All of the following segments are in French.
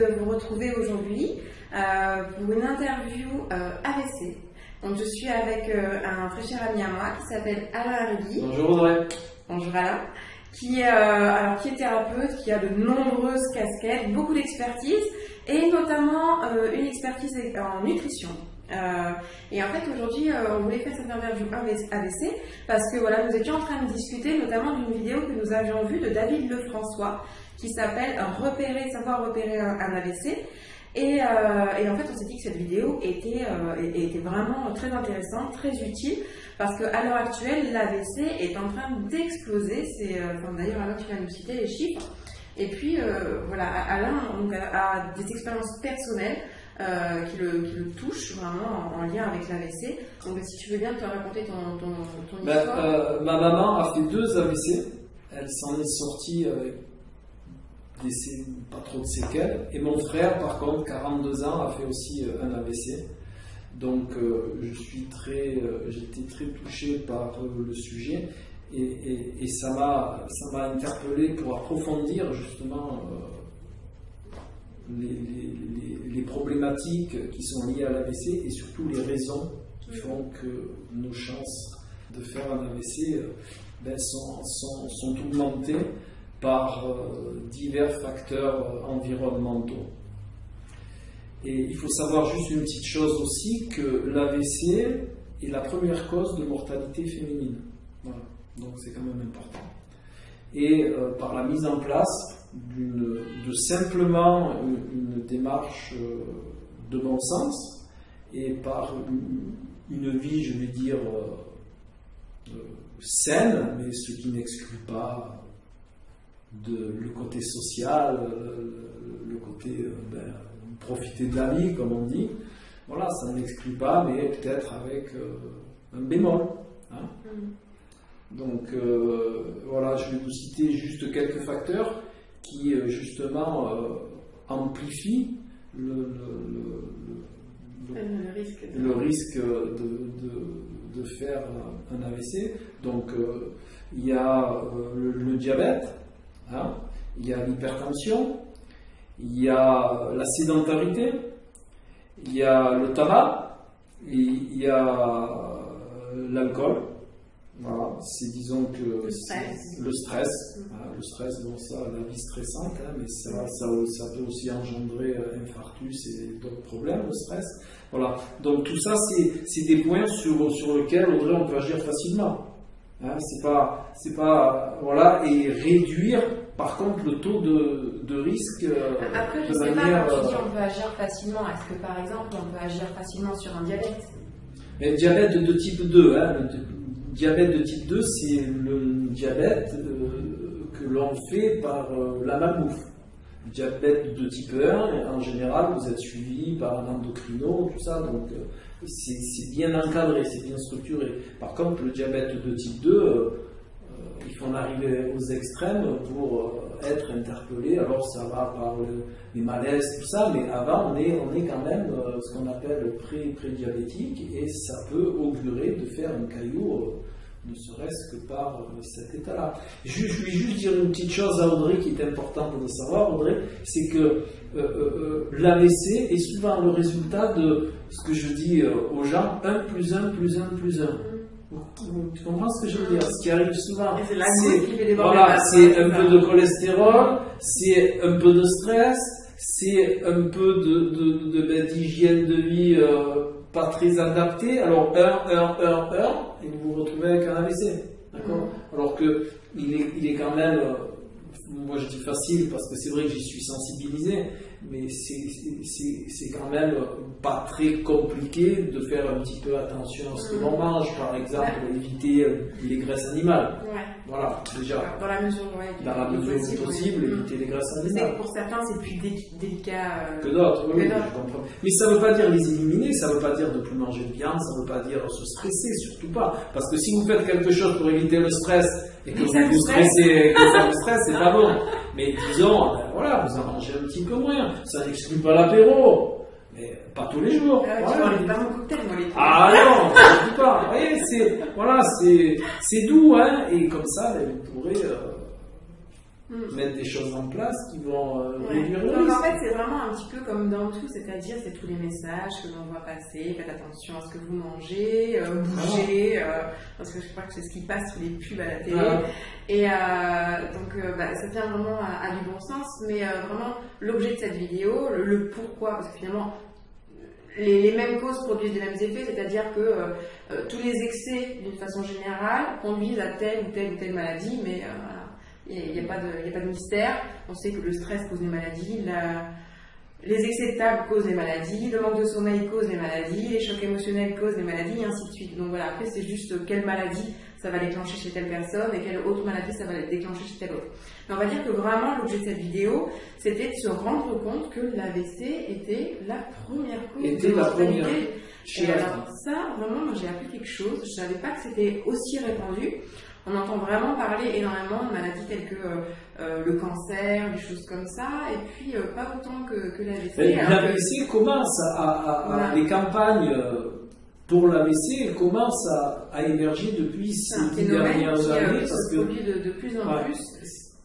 de vous retrouver aujourd'hui pour une interview AVC. Donc je suis avec un très cher ami à moi qui s'appelle Alain Arguy. Bonjour Audrey. Bonjour Alain. Qui est thérapeute, qui a de nombreuses casquettes, beaucoup d'expertise et notamment une expertise en nutrition. Et en fait aujourd'hui on voulait faire cette interview AVC parce que voilà, nous étions en train de discuter notamment d'une vidéo que nous avions vue de David Lefrançois qui s'appelle Savoir repérer un AVC. Et en fait, on s'est dit que cette vidéo était vraiment très intéressante, très utile, parce qu'à l'heure actuelle, l'AVC est en train d'exploser. D'ailleurs, Alain, tu viens de nous citer les chiffres. Et puis, voilà, Alain a des expériences personnelles qui le touchent vraiment en lien avec l'AVC. Donc, si tu veux bien te raconter ton histoire. Ma maman a fait 2 AVC. Elle s'en est sortie avec pas trop de séquelles, et mon frère par contre 42 ans a fait aussi un AVC, donc j'étais très touché par le sujet et ça m'a interpellé pour approfondir justement les problématiques qui sont liées à l'AVC et surtout les raisons qui font que nos chances de faire un AVC sont augmentées par divers facteurs environnementaux. Et il faut savoir juste une petite chose aussi, que l'AVC est la première cause de mortalité féminine. Voilà. Donc c'est quand même important. Et par la mise en place de simplement une démarche de bon sens et par une vie, je vais dire, saine, mais ce qui n'exclut pas le côté social, le côté profiter de la vie, comme on dit. Voilà, ça n'exclut pas, mais peut-être avec un bémol. Hein. Donc, voilà, je vais vous citer juste quelques facteurs qui, justement, amplifient le risque de faire un AVC. Donc, il y a le diabète. Hein, il y a l'hypertension, il y a la sédentarité, il y a le tabac, il y a l'alcool. Voilà, c'est disons que le stress. Le stress, bon ça, la vie stressante, hein, mais ça peut aussi engendrer infarctus et d'autres problèmes, le stress. Voilà, donc tout ça, c'est des points sur lesquels Audrey, on peut agir facilement. Hein, c'est pas voilà, et réduire par contre le taux de risque. Après, je ne sais pas quand tu dis on peut agir facilement. Est-ce que par exemple on peut agir facilement sur un diabète? Mais le diabète de type 2, hein, le diabète de type 2, c'est le diabète que l'on fait par la malbouffe. Le diabète de type 1, en général, vous êtes suivi par un endocrino, tout ça, donc c'est bien encadré, c'est bien structuré. Par contre, le diabète de type 2, il faut en arriver aux extrêmes pour être interpellé. Alors ça va par les malaises, tout ça, mais avant on est quand même ce qu'on appelle pré-diabétique, et ça peut augurer de faire un caillot, ne serait-ce que par cet état-là. Je vais juste dire une petite chose à Audrey qui est importante de savoir, Audrey, c'est que l'AVC est souvent le résultat de ce que je dis aux gens, 1 + 1 + 1 + 1. Tu comprends ce que je veux dire? Ce qui arrive souvent, c'est un peu de cholestérol, c'est un peu de stress, c'est un peu d'hygiène de vie pas très adaptée. Alors 1, et vous vous retrouvez avec un AVC. D'accord? Alors que il est quand même, moi je dis facile parce que c'est vrai que j'y suis sensibilisé, mais c'est quand même pas très compliqué de faire un petit peu attention à ce que l'on mange, par exemple, éviter les graisses animales. Ouais. Voilà, déjà. Dans la mesure du possible, éviter les graisses animales. Pour certains, c'est plus délicat que d'autres, oui, je comprends. Mais ça ne veut pas dire les éliminer, ça ne veut pas dire de ne plus manger de viande, ça ne veut pas dire se stresser, surtout pas. Parce que si vous faites quelque chose pour éviter le stress, et que vous vous stressez, que ça vous stresse, c'est pas bon. Mais disons, voilà, vous en mangez un petit peu moins. Ça n'exclut pas l'apéro, mais pas tous les jours. Voilà. Tu pas mon cocktail, moi, les trucs. Ah non, surtout pas. Vous voyez, c'est doux, hein, et comme ça, vous pourrez mettre des choses en place qui vont Ouais. réduire le Donc risque. en fait, c'est vraiment un petit peu comme dans tout, c'est-à-dire c'est tous les messages que l'on voit passer, faites attention à ce que vous mangez, bougez, parce que je crois que c'est ce qui passe sous les pubs à la télé. Et donc ça tient vraiment à du bon sens, mais vraiment l'objet de cette vidéo, le pourquoi, parce que finalement les mêmes causes produisent les mêmes effets, c'est-à-dire que tous les excès d'une façon générale conduisent à telle ou telle maladie, mais voilà. Il n'y a pas de mystère. On sait que le stress cause des maladies, les excès de table causent les maladies, le manque de sommeil cause les maladies, les chocs émotionnels causent les maladies, et ainsi de suite. Donc voilà, après c'est juste quelle maladie ça va déclencher chez telle personne et quelle autre maladie ça va déclencher chez telle autre. Mais on va dire que vraiment l'objet de cette vidéo, c'était de se rendre compte que l'AVC était la première cause de mortalité. Et alors ça, vraiment, moi j'ai appris quelque chose. Je ne savais pas que c'était aussi répandu. On entend vraiment parler énormément de maladies telles que le cancer, des choses comme ça, et puis pas autant que l'AVC. L'AVC commence voilà. Les campagnes pour l'AVC commencent à émerger depuis ces 10 dernières années. Qui se produit de plus en plus.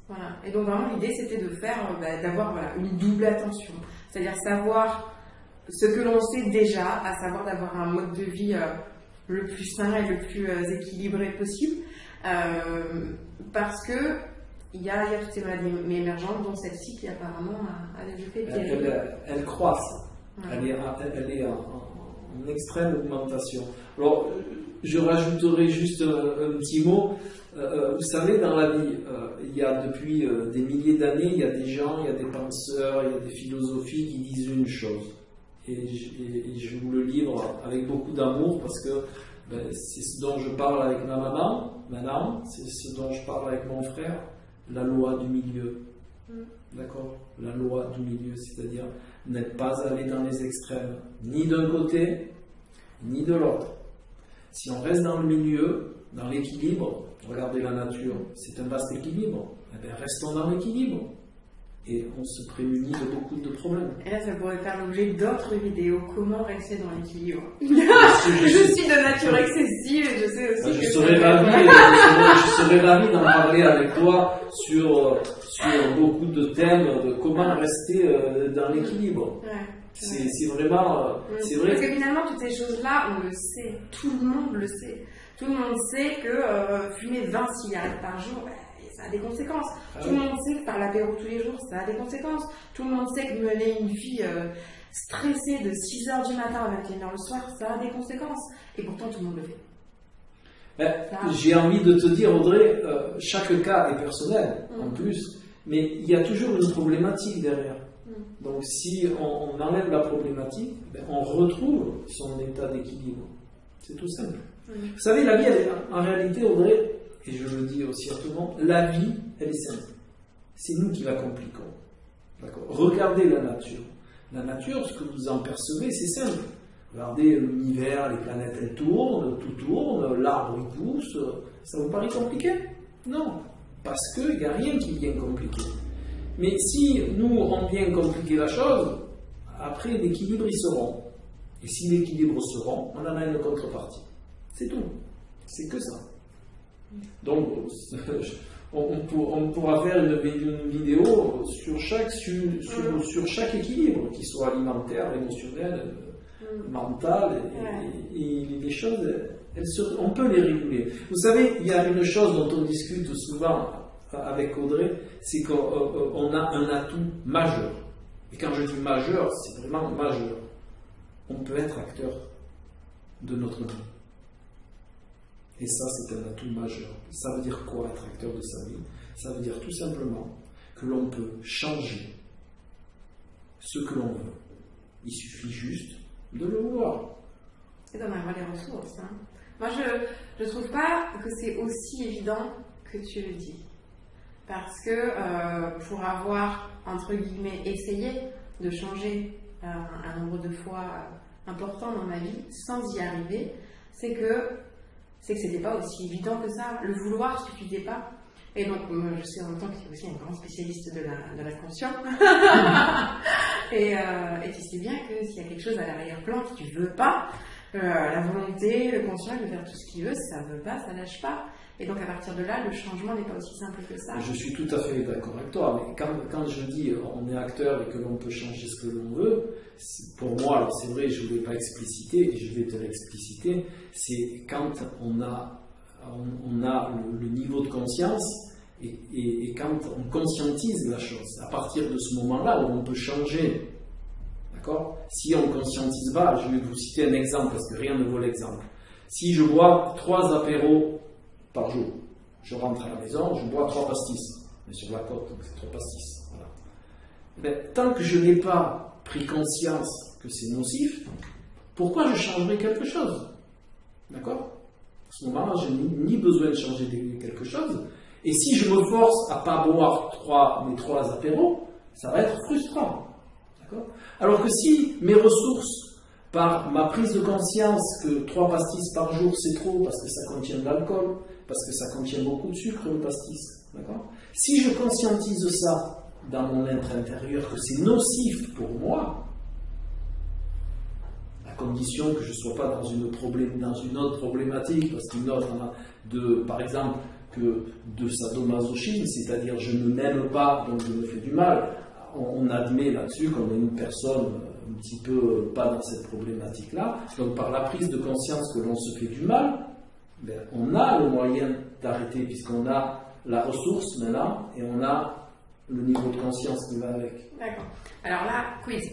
Voilà. Et donc vraiment l'idée c'était de faire, d'avoir une double attention, c'est-à-dire savoir ce que l'on sait déjà, à savoir d'avoir un mode de vie le plus sain et le plus équilibré possible. Parce que il y a toutes ces maladies émergentes, dont celle-ci qui apparemment a des effets terribles. Elle croissent. Elle est en extrême augmentation. Alors, je rajouterai juste un petit mot. Vous savez, dans la vie, il y a depuis des milliers d'années, il y a des gens, il y a des penseurs, il y a des philosophies qui disent une chose. Et je vous le livre avec beaucoup d'amour parce que c'est ce dont je parle avec ma maman, maintenant, c'est ce dont je parle avec mon frère, la loi du milieu. D'accord ? La loi du milieu, c'est-à-dire ne pas aller dans les extrêmes, ni d'un côté, ni de l'autre. Si on reste dans le milieu, dans l'équilibre, regardez la nature, c'est un vaste équilibre, eh bien, restons dans l'équilibre. Et on se prémunit de beaucoup de problèmes. Et là, ça pourrait faire l'objet d'autres vidéos. Comment rester dans l'équilibre? Je suis de nature excessive et je sais aussi je serais ravi d'en parler avec toi sur beaucoup de thèmes, de comment rester dans l'équilibre. Ouais. C'est vraiment... c'est vrai. Parce que finalement, toutes ces choses-là, on le sait. Tout le monde le sait. Tout le monde sait que fumer 20 cigarettes par jour... ça a des conséquences. Tout le monde sait que par l'apéro tous les jours, ça a des conséquences. Tout le monde sait que mener une vie stressée de 6h du matin à 21h le soir, ça a des conséquences. Et pourtant, tout le monde le fait. J'ai envie de te dire, Audrey, chaque cas est personnel, en plus, mais il y a toujours une problématique derrière. Donc, si on enlève la problématique, on retrouve son état d'équilibre. C'est tout simple. Vous savez, la vie, en réalité, Audrey, et je le dis aussi à tout le monde, la vie, elle est simple. C'est nous qui la compliquons. D'accord ? Regardez la nature. La nature, ce que vous en percevez, c'est simple. Regardez l'univers, les planètes, elles tournent, tout tourne, l'arbre, il pousse. Ça vous paraît compliqué ? Non. Parce qu'il n'y a rien qui vient compliquer. Mais si nous, on vient compliquer la chose, après, l'équilibre, ils seront. Et si l'équilibre seront, on en a une contrepartie. C'est tout. C'est que ça. Donc, on pourra faire une vidéo sur chaque équilibre, qu'il soit alimentaire, émotionnel, mental, et les choses, on peut les réguler. Vous savez, il y a une chose dont on discute souvent avec Audrey, c'est qu'on a un atout majeur. Et quand je dis majeur, c'est vraiment majeur. On peut être acteur de notre vie. Et ça, c'est un atout majeur. Ça veut dire quoi, être acteur de sa vie? Ça veut dire tout simplement que l'on peut changer ce que l'on veut. Il suffit juste de le vouloir. C'est d'en avoir les ressources. Hein. Moi, je ne trouve pas que c'est aussi évident que tu le dis. Parce que pour avoir, entre guillemets, essayé de changer un nombre de fois important dans ma vie, sans y arriver, c'est que c'était pas aussi évident que ça. Le vouloir ne suffisait pas. Et donc, je sais en même temps que tu es aussi un grand spécialiste de l'inconscient. et tu sais bien que s'il y a quelque chose à l'arrière-plan que tu veux pas, la volonté, le conscient de faire tout ce qu'il veut, ça veut pas, ça lâche pas. Et donc à partir de là, le changement n'est pas aussi simple que ça. Je suis tout à fait d'accord avec toi, mais quand je dis on est acteur et que l'on peut changer ce que l'on veut, pour moi, alors c'est vrai, je ne voulais pas expliciter, et je vais te l'expliciter, c'est quand on a le niveau de conscience et quand on conscientise la chose. À partir de ce moment-là où on peut changer. D'accord ? Si on ne conscientise pas, je vais vous citer un exemple parce que rien ne vaut l'exemple. Si je bois 3 apéros par jour, je rentre à la maison, je bois 3 pastis. Mais sur la côte, donc c'est 3 pastis. Voilà. Mais tant que je n'ai pas pris conscience que c'est nocif, pourquoi je changerais quelque chose? D'accord? À ce moment-là, je n'ai ni besoin de changer quelque chose. Et si je me force à ne pas boire mes 3 apéros, ça va être frustrant. D'accord? Alors que si mes ressources, par ma prise de conscience que 3 pastis par jour c'est trop parce que ça contient de l'alcool, parce que ça contient beaucoup de sucre le pastis, d'accord? Si je conscientise ça dans mon être intérieur, que c'est nocif pour moi, à condition que je ne sois pas dans une autre problématique, parce qu'une autre, par exemple, que de sadomasochisme, c'est-à-dire je ne m'aime pas, donc je me fais du mal. On admet là-dessus qu'on est une personne un petit peu pas dans cette problématique-là. Donc par la prise de conscience que l'on se fait du mal, ben, on a le moyen d'arrêter, puisqu'on a la ressource maintenant et on a le niveau de conscience qui va avec. D'accord. Alors là, quiz.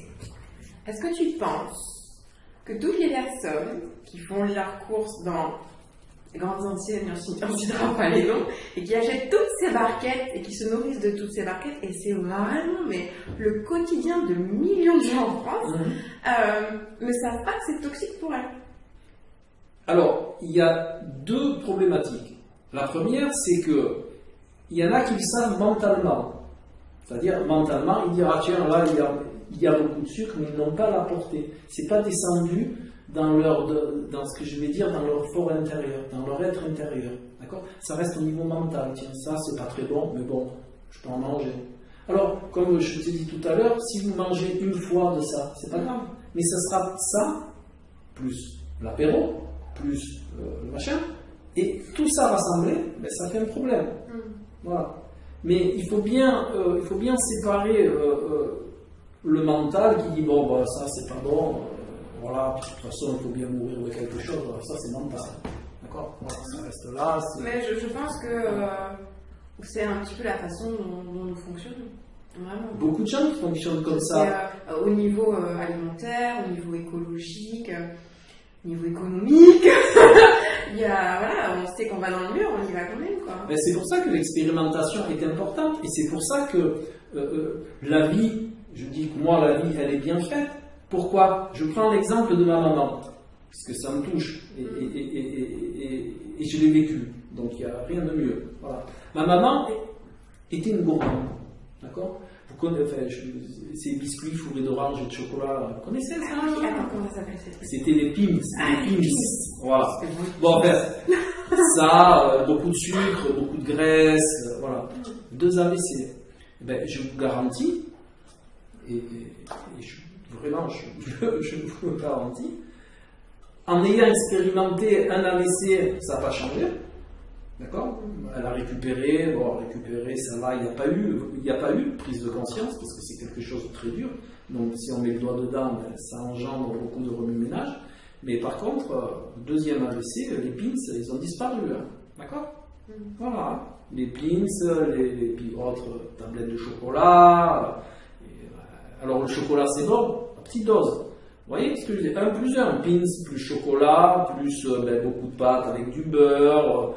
Est-ce que tu penses que toutes les personnes qui font leurs courses dans les grandes enseignes, on ne citera pas les noms, et qui achètent toutes ces barquettes et qui se nourrissent de toutes ces barquettes, et c'est vraiment le quotidien de millions de gens en France, ne savent pas que c'est toxique pour elles? Alors, il y a 2 problématiques. La première, c'est que il y en a qui le savent mentalement. C'est-à-dire, mentalement, ils disent, ah tiens, là, il y a beaucoup de sucre, mais ils n'ont pas la portée. C'est pas descendu dans ce que je vais dire, dans leur fort intérieur, dans leur être intérieur. D'accord? Ça reste au niveau mental. Tiens, ça, c'est pas très bon, mais bon, je peux en manger. Alors, comme je t'ai dit tout à l'heure, si vous mangez une fois de ça, c'est pas grave. Mais ça sera ça, plus l'apéro, plus le machin, et tout ça rassemblé, ben, ça fait un problème. Voilà. Mais il faut bien séparer le mental qui dit bon, bah, ça c'est pas bon, voilà, de toute façon il faut bien mourir de quelque chose, voilà, ça c'est mental. D'accord? Voilà, ça reste là. Mais je pense que c'est un petit peu la façon dont nous fonctionnons. Vraiment. Beaucoup de gens fonctionnent comme ça. Au niveau alimentaire, au niveau écologique, au niveau économique. Voilà, on sait qu'on va dans le mur, on y va quand même, quoi. Mais c'est pour ça que l'expérimentation est importante et c'est pour ça que la vie, je dis que moi la vie elle est bien faite. Pourquoi? Je prends l'exemple de ma maman, parce que ça me touche et je l'ai vécu, donc il n'y a rien de mieux. Voilà. Ma maman était une gourmande, d'accord? Vous connaissez, ces biscuits fourrés d'orange et de chocolat, vous connaissez ça? Ah oui, attends, comment ça s'appelle ces trucs? C'était les Pims. Les Pims. Voilà. Bon, ça, beaucoup de sucre, beaucoup de graisse, voilà. 2 AVC. Ben, je vous garantis, vraiment, je vous le garantis, en ayant expérimenté un AVC, ça n'a pas changé. D'accord? Elle a récupéré, ça va, il n'y a pas eu de prise de conscience, parce que c'est quelque chose de très dur. Donc si on met le doigt dedans, ben, ça engendre beaucoup de remue-ménage. Mais par contre, deuxième AVC, les pins, ils ont disparu. Hein. D'accord? Voilà. Les pins, les autres tablettes de chocolat. Alors le chocolat, c'est bon, à petite dose. Vous voyez ce que je dis? 1 plus 1, pins plus chocolat, plus beaucoup de pâtes avec du beurre.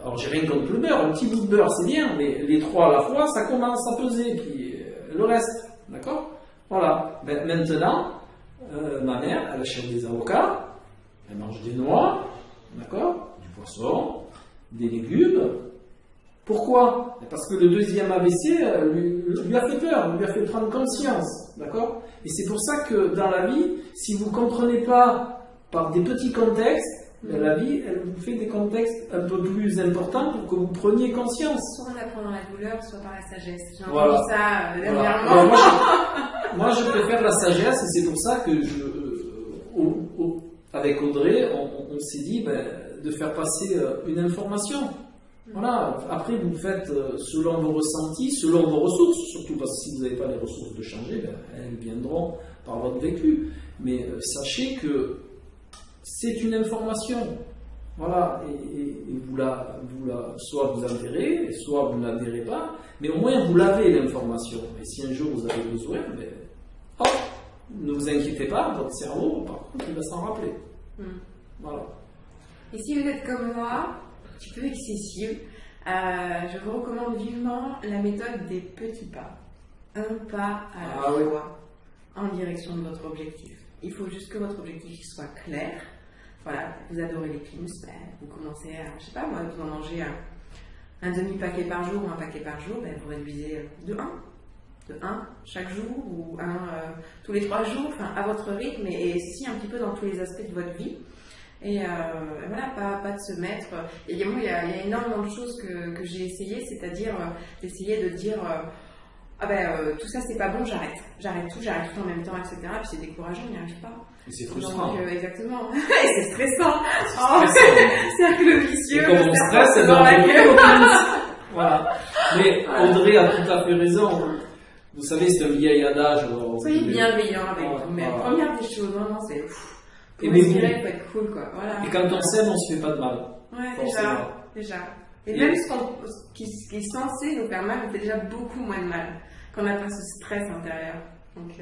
Alors j'ai rien contre le beurre, un petit bout de beurre c'est bien, mais les 3 à la fois, ça commence à peser, puis le reste, d'accord? Voilà. Ben, maintenant, ma mère, elle achète des avocats, elle mange des noix, d'accord? Du poisson, des légumes. Pourquoi? Parce que le deuxième AVC lui a fait peur, lui a fait prendre conscience, d'accord? Et c'est pour ça que dans la vie, si vous ne comprenez pas par des petits contextes, la vie, elle vous fait des contextes un peu plus importants pour que vous preniez conscience. Soit on apprend dans la douleur, soit par la sagesse. J'ai voilà. entendu ça dernièrement. Voilà. Moi, je préfère la sagesse et c'est pour ça que avec Audrey, on s'est dit de faire passer une information. Voilà, après vous faites selon vos ressentis, selon vos ressources, surtout parce que si vous n'avez pas les ressources de changer, ben, elles viendront par votre vécu. Mais sachez que c'est une information. Voilà, et soit vous adhérez, soit vous n'adhérez pas, mais au moins vous l'avez l'information. Et si un jour vous avez besoin, ben, hop, ne vous inquiétez pas, votre cerveau, par contre, il va s'en rappeler. Voilà. Et si vous êtes comme moi, un petit peu excessif, je vous recommande vivement la méthode des petits pas. Un pas à la fois en direction de votre objectif. Il faut juste que votre objectif soit clair. Voilà, vous adorez les films, ben, vous commencez à, je sais pas moi, vous en mangez un demi-paquet par jour ou un paquet par jour, ben, vous réduisez de 1 chaque jour ou tous les 3 jours, enfin, à votre rythme et aussi un petit peu dans tous les aspects de votre vie. Et voilà, pas de se mettre. Également, il y a énormément de choses que j'ai essayé, c'est-à-dire d'essayer de dire tout ça c'est pas bon, j'arrête tout en même temps, etc. Puis c'est décourageant, on n'y arrive pas. Et c'est frustrant. Donc, exactement. Et c'est stressant. Cercle vicieux. Et comme on stresse, dans la gueule. Voilà. Mais Audrey a tout à fait raison. Vous savez, c'est un vieil adage. Soyez bienveillant avec vous. Mais la première des choses, vraiment, c'est pour respirer, il faut être cool, quoi. Voilà. Et quand on s'aime, on se fait pas de mal. Ouais, déjà. Et même ce qui est censé nous faire mal, on fait déjà beaucoup moins de mal quand on n'a pas ce stress intérieur. Donc,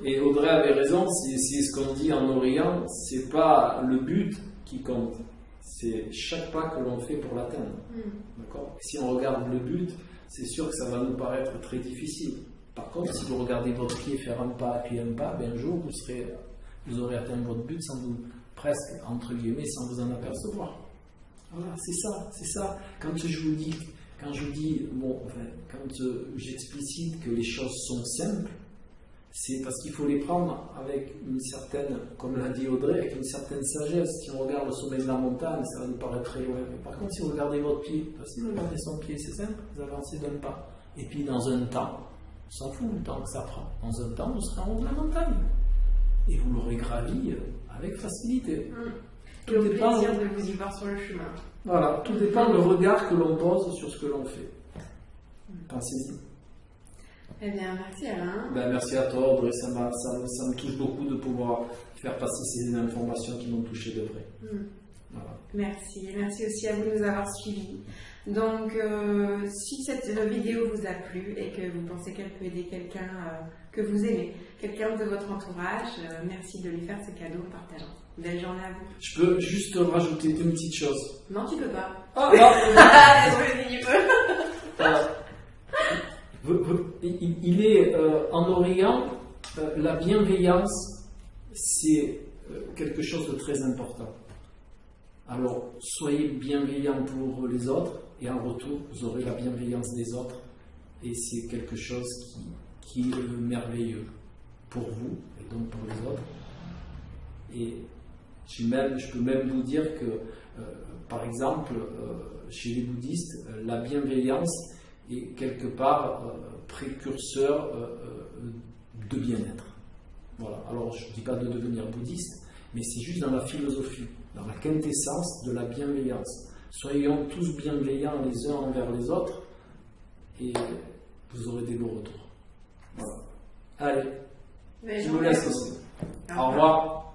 Et Audrey avait raison, c'est ce qu'on dit en Orient, c'est pas le but qui compte, c'est chaque pas que l'on fait pour l'atteindre. D'accord ? Si on regarde le but, c'est sûr que ça va nous paraître très difficile. Par contre, si vous regardez votre pied faire un pas puis un pas, ben un jour vous aurez atteint votre but sans vous, presque, entre guillemets, sans vous en apercevoir. Voilà, c'est ça. Quand je j'explicite que les choses sont simples, c'est parce qu'il faut les prendre avec une certaine, comme l'a dit Audrey, avec une certaine sagesse. Si on regarde le sommet de la montagne, ça va nous paraître très loin. Mais par contre, si vous regardez votre pied, si vous regardez son pied, c'est simple, vous avancez d'un pas. Et puis dans un temps, on s'en fout le temps que ça prend. Dans un temps, vous serez en haut de la montagne. Et vous l'aurez gravi avec facilité. Tout le plaisir de vous y voir sur le chemin. Voilà, tout dépend du regard que l'on pose sur ce que l'on fait. Pensez-y. Eh bien, merci Alain. Ben, merci à toi Audrey, ça me touche beaucoup de pouvoir faire passer ces informations qui m'ont touché de vrai. Voilà. Merci aussi à vous de nous avoir suivis. Donc, si cette vidéo vous a plu et que vous pensez qu'elle peut aider quelqu'un que vous aimez, quelqu'un de votre entourage, merci de lui faire ce cadeau en partageant. Belle journée à vous. Je peux juste rajouter une petite chose. Non, tu peux pas. Ah non. Désolé, tu peux. Il est en Orient, la bienveillance, c'est quelque chose de très important. Alors, soyez bienveillants pour les autres, et en retour, vous aurez la bienveillance des autres, et c'est quelque chose qui est merveilleux pour vous, et donc pour les autres. Et je peux même vous dire que, par exemple, chez les bouddhistes, la bienveillance est quelque part précurseur de bien-être. Voilà. Alors, je ne dis pas de devenir bouddhiste, mais c'est juste dans la philosophie, dans la quintessence de la bienveillance. Soyons tous bienveillants les uns envers les autres, et vous aurez des beaux retours. Voilà. Allez, je vous laisse aussi. Au revoir.